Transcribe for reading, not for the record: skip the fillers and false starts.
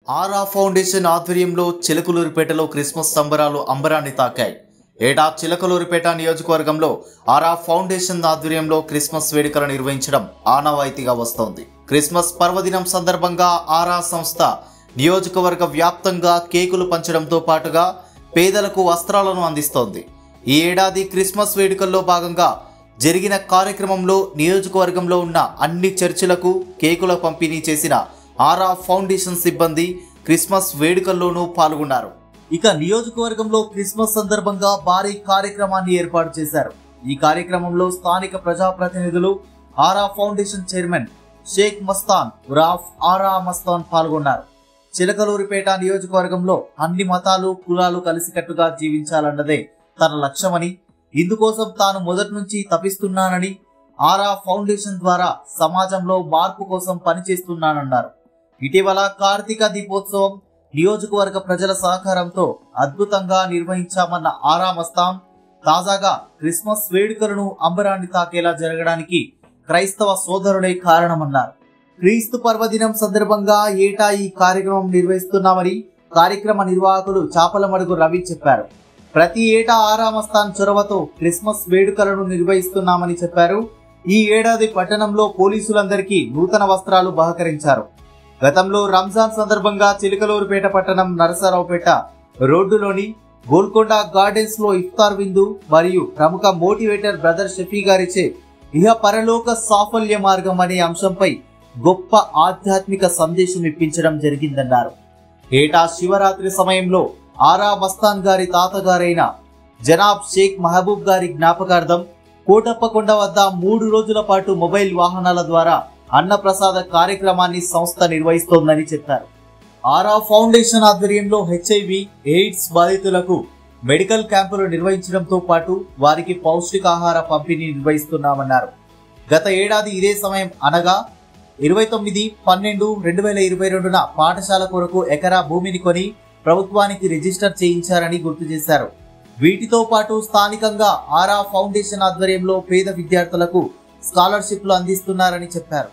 ఆరా foundation ఆధ్వర్యంలో చిలకలూరిపేటలో Christmas సంబరాలు అంబరాన్ని తాకాయి. ఏటా చిలకలూరిపేట నియోజకవర్గంలో ఆరా ఫౌండేషన్ ఆధ్వర్యంలో క్రిస్మస్ వేడుకలు నిర్వహించడం ఆనవాయితీగా వస్తోంది. క్రిస్మస్ పర్వదినం సందర్భంగా ఆరా సంస్థ నియోజకవర్గ వ్యాప్తంగా కేకులు పంచడంతో పాటుగా పేదలకు వస్త్రాలను అందిస్తోంది. ఈ ఏడాది క్రిస్మస్ వేడుకల్లో భాగంగా జరిగిన కార్యక్రమంలో నియోజకవర్గంలో ఉన్న అన్ని చర్చిలకు కేకుల పంపిణీ చేసిన ఆరా ఫౌండేషన్ సిబ్బంది క్రిస్మస్ వేడుకల్లోనూ పాల్గొన్నారు. ఇక నియోజకవర్గంలో క్రిస్మస్ సందర్భంగా భారీ కార్యక్రమాన్ని ఏర్పాటు చేశారు. ఈ కార్యక్రమంలో స్థానిక ప్రజాప్రతినిధులు, ఆరా ఫౌండేషన్ చైర్మన్ షేక్ మస్తాన్ ఉరాఫ్ ఆరా మస్తాన్ పాల్గొన్నారు. చిలకలూరిపేట నియోజకవర్గంలో అన్ని మతాలు, కులాలు కలిసికట్టుగా జీవించాలన్నదే తన లక్ష్యమని, ఇందుకోసం తాను మొదటి నుంచి తపిస్తున్నానని, ఆరా ఫౌండేషన్ ద్వారా సమాజంలో మార్పు కోసం పనిచేస్తున్నానన్నారు. ఇటీవల కార్తీక దీపోత్సవం నియోజకవర్గ ప్రజల సహకారంతో అద్భుతంగా నిర్వహించామన్న ఆరా మస్తాన్ తాజాగా క్రిస్మస్ వేడుకలను అంబరాన్ని తాకేలా జరగడానికి క్రైస్తవ సోదరులే కారణమన్నారు. క్రీస్తు పర్వదినం సందర్భంగా ఏటా ఈ కార్యక్రమం నిర్వహిస్తున్నామని కార్యక్రమ నిర్వాహకులు చాపలమడుగు రవి చెప్పారు. ప్రతి ఏటా ఆరా మస్తాన్ చొరవతో క్రిస్మస్ వేడుకలను నిర్వహిస్తున్నామని చెప్పారు. ఈ ఏడాది పట్టణంలో పోలీసులందరికీ నూతన వస్త్రాలు బహకరించారు. గతంలో రంజాన్ సందర్భంగా చిలకలూరుపేట పట్టణం నరసరావుపేట రోడ్డులోని గోల్కొండ గార్డెన్స్ లో ఇఫ్తార్ విందు మరియు ప్రముఖ మోటివేటర్ బ్రదర్ షఫీ గారిచే ఇహ పరలోక సాఫల్య మార్గం అనే అంశంపై గొప్ప ఆధ్యాత్మిక సందేశం ఇప్పించడం జరిగిందన్నారు. ఏటా శివరాత్రి సమయంలో ఆరా మస్తాన్ గారి తాతగారైన జనాబ్ షేక్ మహబూబ్ గారి జ్ఞాపకార్థం కోటప్పకొండ వద్ద 3 రోజుల పాటు మొబైల్ వాహనాల ద్వారా అన్నప్రసాద కార్యక్రమాన్ని సంస్థ నిర్వహిస్తోందని చెప్పారు. ఆరా ఫౌండేషన్ ఆధ్వర్యంలో HIV, ఎయిడ్స్ బాధితులకు మెడికల్ క్యాంపులు నిర్వహించడంతో పాటు వారికి పౌష్టికాహార పంపిణీ నిర్వహిస్తున్నామన్నారు. గత ఏడాది ఇదే సమయం అనగా 29/12/2022న పాఠశాల కొరకు ఎకరా భూమిని కొని ప్రభుత్వానికి రిజిస్టర్ చేయించారని గుర్తు చేశారు. వీటితో పాటు స్థానికంగా ఆరా ఫౌండేషన్ ఆధ్వర్యంలో పేద విద్యార్థులకు స్కాలర్షిప్లు అందిస్తున్నారని చెప్పారు.